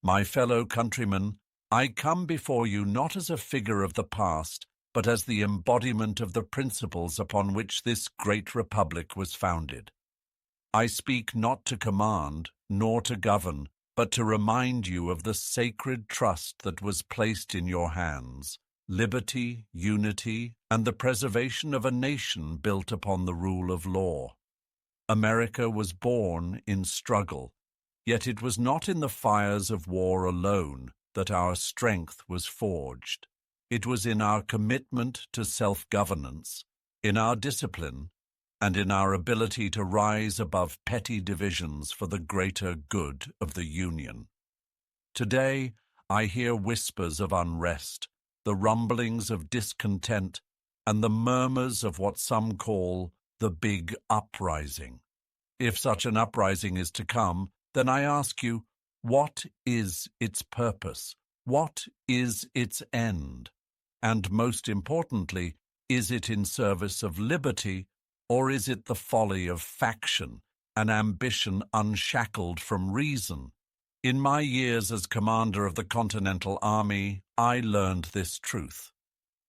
My fellow countrymen, I come before you not as a figure of the past, but as the embodiment of the principles upon which this great republic was founded. I speak not to command, nor to govern, but to remind you of the sacred trust that was placed in your hands, liberty, unity, and the preservation of a nation built upon the rule of law. America was born in struggle, yet it was not in the fires of war alone that our strength was forged. It was in our commitment to self-governance, in our discipline, and in our ability to rise above petty divisions for the greater good of the Union. Today, I hear whispers of unrest, the rumblings of discontent, and the murmurs of what some call the big uprising. If such an uprising is to come, then I ask you, what is its purpose? What is its end? And most importantly, is it in service of liberty, or is it the folly of faction, an ambition unshackled from reason? In my years as commander of the Continental Army, I learned this truth.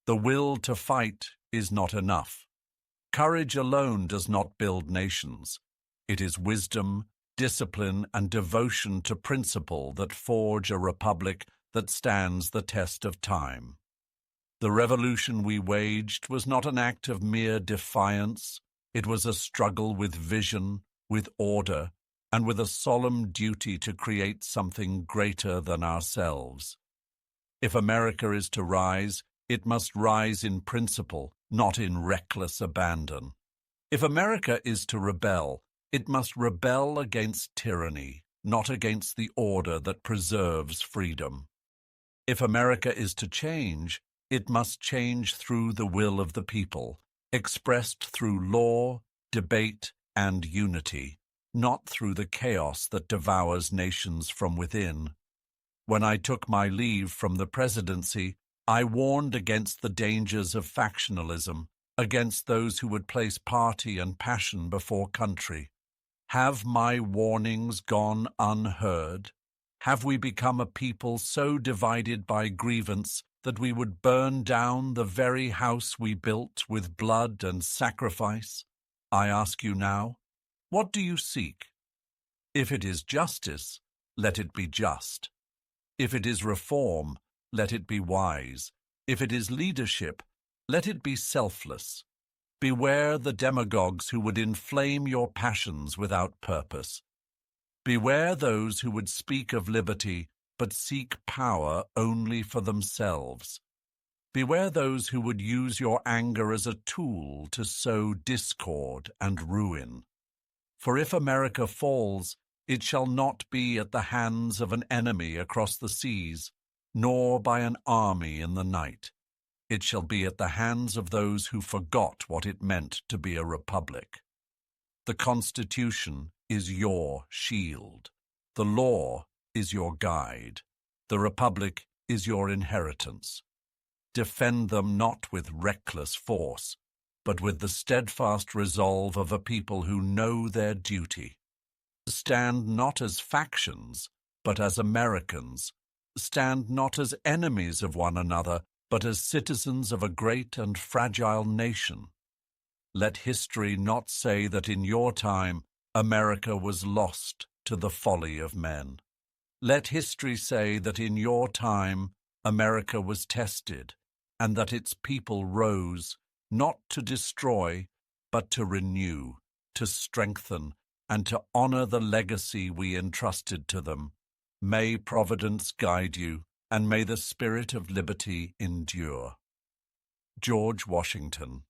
The will to fight is not enough. Courage alone does not build nations. It is wisdom, discipline, and devotion to principle that forge a republic that stands the test of time. The revolution we waged was not an act of mere defiance. It was a struggle with vision, with order, and with a solemn duty to create something greater than ourselves. If America is to rise, it must rise in principle, not in reckless abandon. If America is to rebel, it must rebel against tyranny, not against the order that preserves freedom. If America is to change, it must change through the will of the people, expressed through law, debate, and unity, not through the chaos that devours nations from within. When I took my leave from the presidency, I warned against the dangers of factionalism, against those who would place party and passion before country. Have my warnings gone unheard? Have we become a people so divided by grievance that we would burn down the very house we built with blood and sacrifice? I ask you now, what do you seek? If it is justice, let it be just. If it is reform, let it be wise. If it is leadership, let it be selfless. Beware the demagogues who would inflame your passions without purpose. Beware those who would speak of liberty but seek power only for themselves. Beware those who would use your anger as a tool to sow discord and ruin. For if America falls, it shall not be at the hands of an enemy across the seas, nor by an army in the night. It shall be at the hands of those who forgot what it meant to be a republic. The Constitution is your shield. The law is your guide. The republic is your inheritance. Defend them not with reckless force, but with the steadfast resolve of a people who know their duty. Stand not as factions, but as Americans. Stand not as enemies of one another, but as citizens of a great and fragile nation. Let history not say that in your time America was lost to the folly of men. Let history say that in your time America was tested, and that its people rose, not to destroy, but to renew, to strengthen, and to honor the legacy we entrusted to them. May Providence guide you, and may the spirit of liberty endure. George Washington.